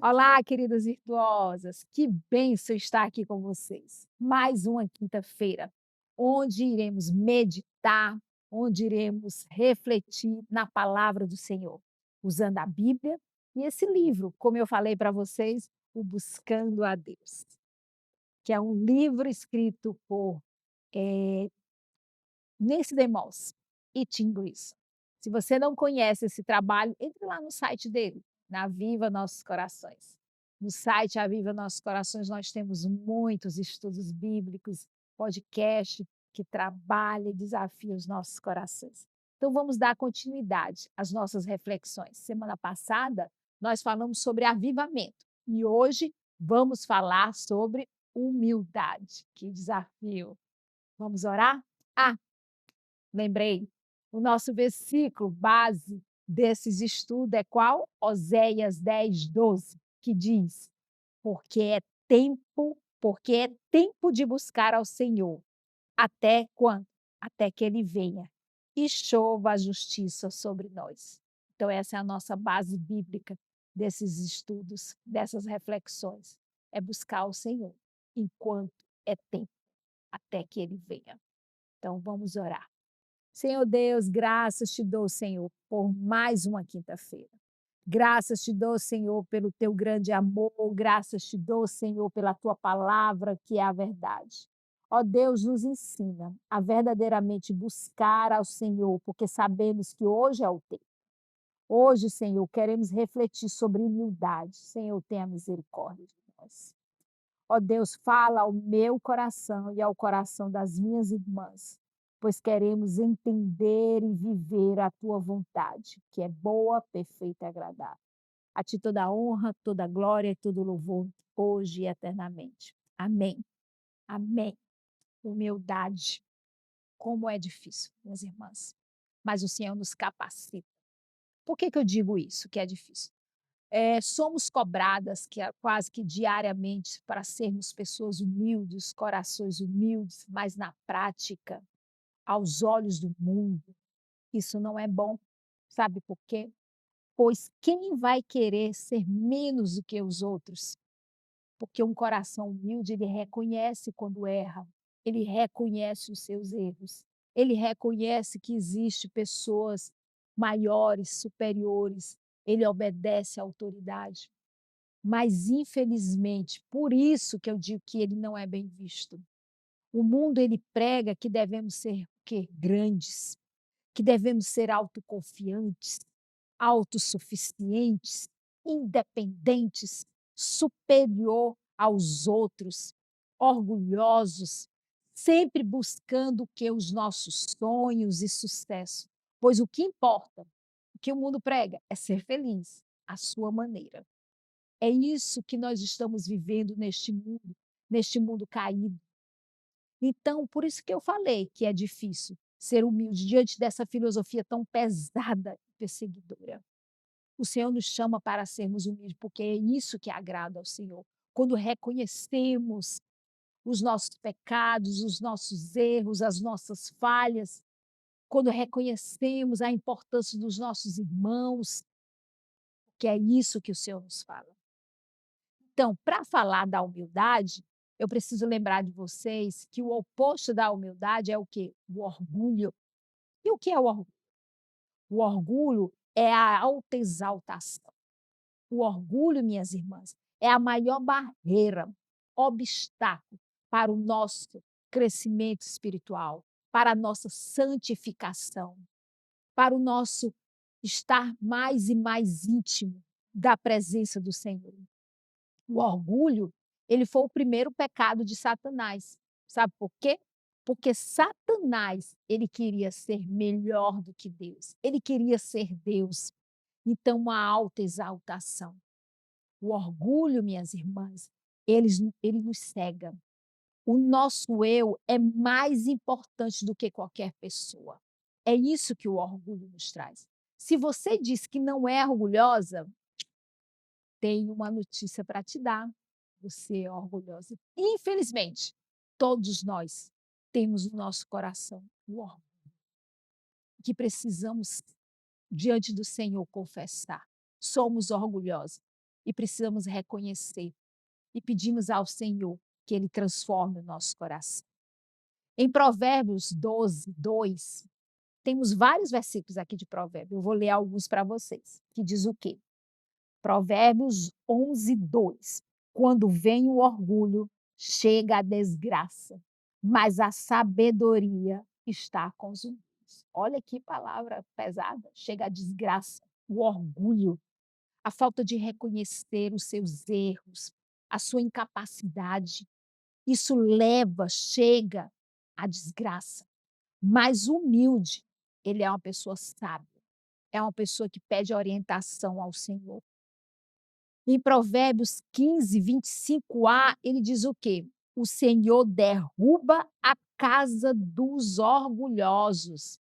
Olá, queridas virtuosas, que bênção estar aqui com vocês. Mais uma quinta-feira, onde iremos meditar, onde iremos refletir na palavra do Senhor, usando a Bíblia e esse livro, como eu falei para vocês, o Buscando a Deus, que é um livro escrito por eh, Nancy DeMoss e Tim Gleason. Se você não conhece esse trabalho, entre lá no site dele, na Viva Nossos Corações. No site Aviva Nossos Corações nós temos muitos estudos bíblicos, podcast que trabalha e desafia os nossos corações. Então vamos dar continuidade às nossas reflexões. Semana passada nós falamos sobre avivamento e hoje vamos falar sobre humildade. Que desafio! Vamos orar? Ah, lembrei, o nosso versículo base desses estudos é qual? Oséias 10:12, que diz: porque é tempo de buscar ao Senhor, até quando? Até que ele venha e chova a justiça sobre nós. Então essa é a nossa base bíblica desses estudos, dessas reflexões, é buscar o Senhor enquanto é tempo, até que ele venha. Então vamos orar. Senhor Deus, graças te dou, Senhor, por mais uma quinta-feira. Graças te dou, Senhor, pelo teu grande amor, graças te dou, Senhor, pela tua palavra, que é a verdade. Ó Deus, nos ensina a verdadeiramente buscar ao Senhor, porque sabemos que hoje é o tempo. Hoje, Senhor, queremos refletir sobre humildade. Senhor, tenha misericórdia de nós. Ó Deus, fala ao meu coração e ao coração das minhas irmãs, pois queremos entender e viver a tua vontade, que é boa, perfeita e agradável. A ti toda a honra, toda a glória e todo o louvor, hoje e eternamente. Amém. Amém. Humildade. Como é difícil, minhas irmãs. Mas o Senhor nos capacita. Por que eu digo isso, que é difícil? Somos cobradas quase que diariamente para sermos pessoas humildes, corações humildes, mas na prática, aos olhos do mundo, isso não é bom. Sabe por quê? Pois quem vai querer ser menos do que os outros? Porque um coração humilde, ele reconhece quando erra, ele reconhece os seus erros, ele reconhece que existe pessoas maiores, superiores, ele obedece à autoridade. Mas infelizmente, por isso que eu digo que ele não é bem visto. O mundo ele prega que devemos ser o quê? Grandes, que devemos ser autoconfiantes, autossuficientes, independentes, superior aos outros, orgulhosos, sempre buscando o que os nossos sonhos e sucesso. Pois o que importa, o que o mundo prega é ser feliz à sua maneira. É isso que nós estamos vivendo neste mundo caído. Então, por isso que eu falei que é difícil ser humilde diante dessa filosofia tão pesada e perseguidora. O Senhor nos chama para sermos humildes, porque é isso que agrada ao Senhor. Quando reconhecemos os nossos pecados, os nossos erros, as nossas falhas, quando reconhecemos a importância dos nossos irmãos, que é isso que o Senhor nos fala. Então, para falar da humildade, eu preciso lembrar de vocês que o oposto da humildade é o quê? O orgulho. E o que é o orgulho? O orgulho é a autoexaltação. O orgulho, minhas irmãs, é a maior barreira, obstáculo para o nosso crescimento espiritual, para a nossa santificação, para o nosso estar mais e mais íntimo da presença do Senhor. O orgulho, ele foi o primeiro pecado de Satanás. Sabe por quê? Porque Satanás, ele queria ser melhor do que Deus. Ele queria ser Deus. Então, uma alta exaltação. O orgulho, minhas irmãs, ele nos cega. O nosso eu é mais importante do que qualquer pessoa. É isso que o orgulho nos traz. Se você diz que não é orgulhosa, tenho uma notícia para te dar. Você é orgulhosa. Infelizmente, todos nós temos no nosso coração o orgulho que precisamos, diante do Senhor, confessar. Somos orgulhosos. e precisamos reconhecer e pedimos ao Senhor que Ele transforme o nosso coração. Em Provérbios 12, 2, temos vários versículos aqui de Provérbios, eu vou ler alguns para vocês, que diz o quê? Provérbios 11, 2. Quando vem o orgulho, chega a desgraça, mas a sabedoria está com os humildes. Olha que palavra pesada, chega a desgraça, o orgulho, a falta de reconhecer os seus erros, a sua incapacidade. Isso chega à desgraça. Mas o humilde, ele é uma pessoa sábia, é uma pessoa que pede orientação ao Senhor. Em Provérbios 15, 25a, ele diz o quê? O Senhor derruba a casa dos orgulhosos.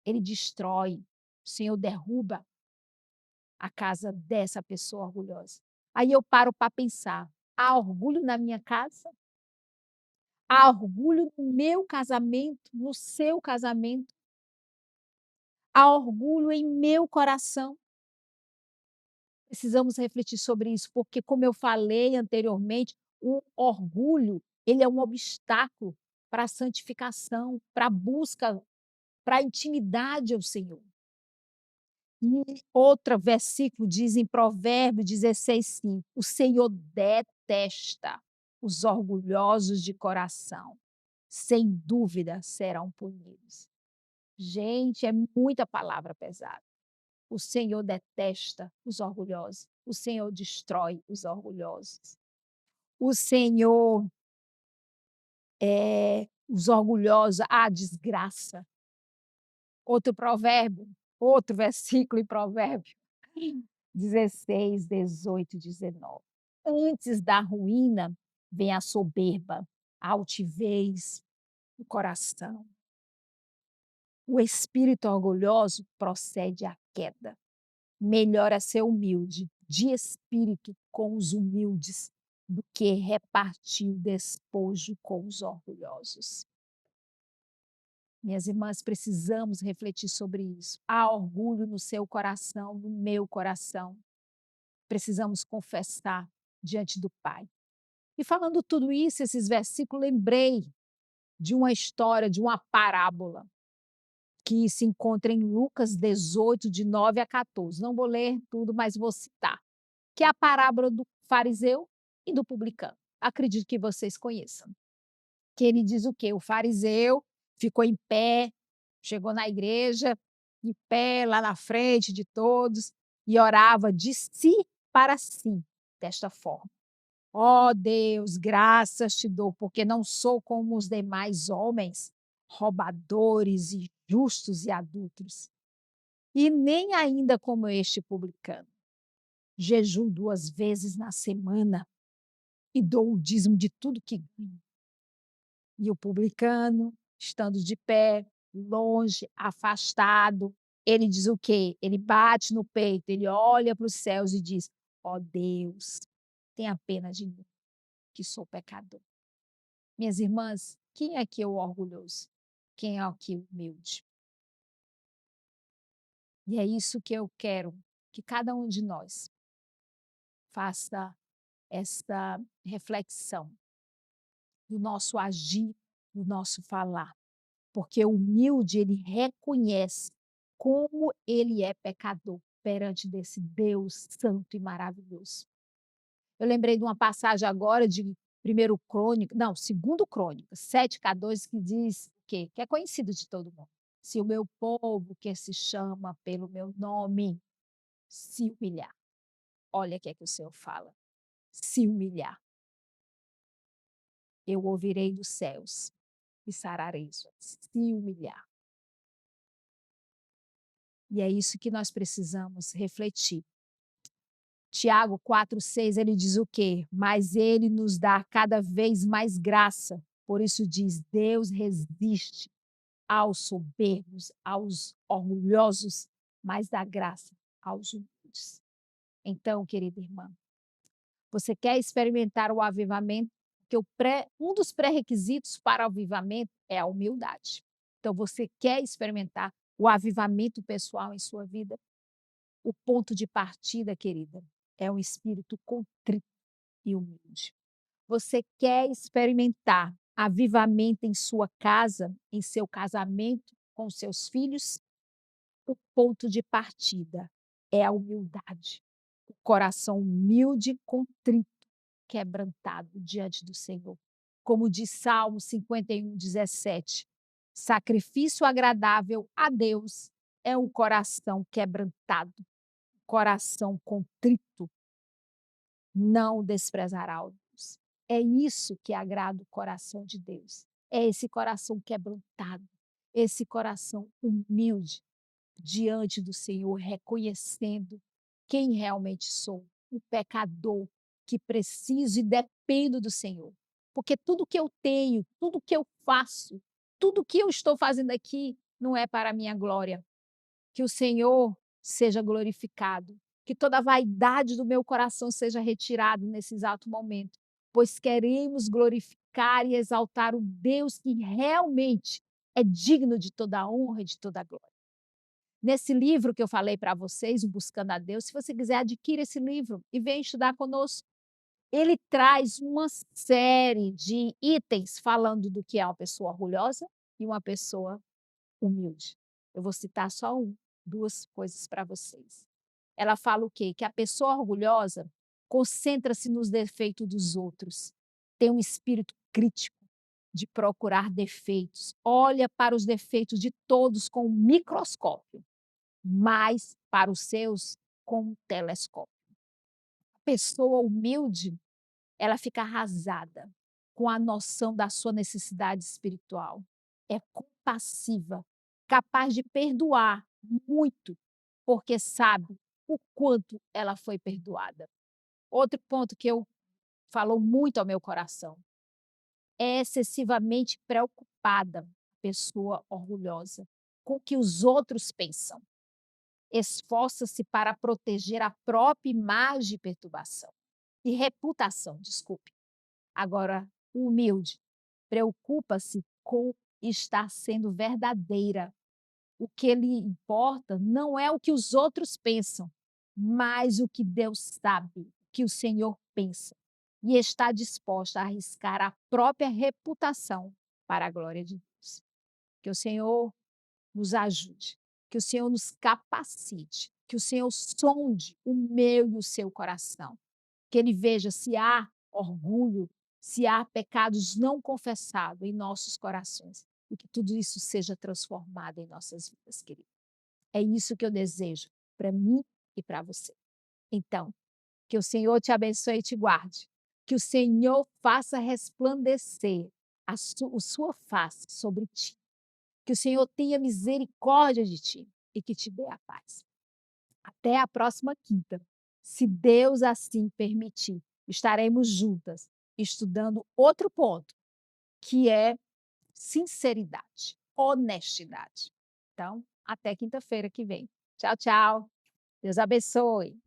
Ele destrói. O Senhor derruba a casa dessa pessoa orgulhosa. Aí eu paro para pensar: há orgulho na minha casa? Há orgulho no meu casamento, no seu casamento? Há orgulho em meu coração? Precisamos refletir sobre isso, porque como eu falei anteriormente, o orgulho, ele é um obstáculo para a santificação, para a busca, para a intimidade ao Senhor. E outro versículo diz em Provérbios 16, 5: o Senhor detesta os orgulhosos de coração, sem dúvida serão punidos. Gente, é muita palavra pesada. O Senhor detesta os orgulhosos. O Senhor destrói os orgulhosos. O Senhor, os orgulhosos, a desgraça. Outro provérbio, outro versículo em Provérbio 16, 18, 19. Antes da ruína vem a soberba, a altivez, o coração. O espírito orgulhoso procede à queda. Melhor é ser humilde, de espírito com os humildes, do que repartir o despojo com os orgulhosos. Minhas irmãs, precisamos refletir sobre isso. Há orgulho no seu coração, no meu coração. Precisamos confessar diante do Pai. E falando tudo isso, esses versículos, lembrei de uma história, de uma parábola, que se encontra em Lucas 18, de 9 a 14. Não vou ler tudo, mas vou citar. Que é a parábola do fariseu e do publicano. Acredito que vocês conheçam. Que ele diz o quê? O fariseu ficou em pé, chegou na igreja, em pé, lá na frente de todos, e orava de si para si, desta forma: ó Deus, graças te dou, porque não sou como os demais homens, roubadores, injustos e adúlteros, e nem ainda como este publicano. Jejuo 2 vezes na semana e dou o dízimo de tudo que ganho. E o publicano, estando de pé, longe, afastado, ele diz o quê? Ele bate no peito, ele olha para os céus e diz: ó Deus, tenha pena de mim, que sou pecador. Minhas irmãs, quem é aqui o orgulhoso? Quem é aqui o humilde? E é isso que eu quero que cada um de nós faça essa reflexão do nosso agir, do nosso falar. Porque o humilde, ele reconhece como ele é pecador perante desse Deus santo e maravilhoso. Eu lembrei de uma passagem agora de primeiro Crônica, não, segundo Crônica, 7:14, que diz o quê? Que é conhecido de todo mundo. Se o meu povo, que se chama pelo meu nome, se humilhar. Olha o que é que o Senhor fala. Se humilhar, eu ouvirei dos céus e sararei isso. Se humilhar. E é isso que nós precisamos refletir. Tiago 4,6, ele diz o quê? Mas ele nos dá cada vez mais graça. Por isso diz: Deus resiste aos soberbos, aos orgulhosos, mas dá graça aos humildes. Então, querida irmã, você quer experimentar o avivamento? Porque um dos pré-requisitos para o avivamento é a humildade. Então, você quer experimentar o avivamento pessoal em sua vida? O ponto de partida, querida, é um espírito contrito e humilde. Você quer experimentar avivamento em sua casa, em seu casamento, com seus filhos? O ponto de partida é a humildade. O coração humilde, contrito, quebrantado diante do Senhor. Como diz Salmo 51:17, sacrifício agradável a Deus é um coração quebrantado, coração contrito, não desprezará o Deus. É isso que agrada o coração de Deus. É esse coração quebrantado, esse coração humilde diante do Senhor, reconhecendo quem realmente sou, um pecador que preciso e dependo do Senhor. Porque tudo que eu tenho, tudo que eu faço, tudo que eu estou fazendo aqui não é para a minha glória, que o Senhor seja glorificado, que toda a vaidade do meu coração seja retirado nesse exato momento, pois queremos glorificar e exaltar o Deus que realmente é digno de toda a honra e de toda a glória. Nesse livro que eu falei para vocês, o Buscando a Deus, se você quiser, adquira esse livro e venha estudar conosco. Ele traz uma série de itens falando do que é uma pessoa orgulhosa e uma pessoa humilde. Eu vou citar só 2 coisas para vocês. Ela fala o quê? Que a pessoa orgulhosa concentra-se nos defeitos dos outros, tem um espírito crítico de procurar defeitos, olha para os defeitos de todos com um microscópio, mas para os seus com um telescópio. A pessoa humilde, ela fica arrasada com a noção da sua necessidade espiritual. É compassiva, capaz de perdoar muito, porque sabe o quanto ela foi perdoada. Outro ponto que eu falou muito ao meu coração, é excessivamente preocupada, pessoa orgulhosa, com o que os outros pensam. Esforça-se para proteger a própria imagem e reputação, desculpe. Agora, o humilde preocupa-se com estar sendo verdadeira. O que lhe importa não é o que os outros pensam, mas o que Deus sabe, o que o Senhor pensa. E está disposta a arriscar a própria reputação para a glória de Deus. Que o Senhor nos ajude, que o Senhor nos capacite, que o Senhor sonde o meu e o seu coração, que Ele veja se há orgulho, se há pecados não confessados em nossos corações e que tudo isso seja transformado em nossas vidas, querido. É isso que eu desejo para mim e para você. Então, que o Senhor te abençoe e te guarde, que o Senhor faça resplandecer a sua face sobre ti, que o Senhor tenha misericórdia de ti e que te dê a paz. Até a próxima quinta. Se Deus assim permitir, estaremos juntas estudando outro ponto, que é sinceridade, honestidade. Então, até quinta-feira que vem. Tchau, tchau. Deus abençoe.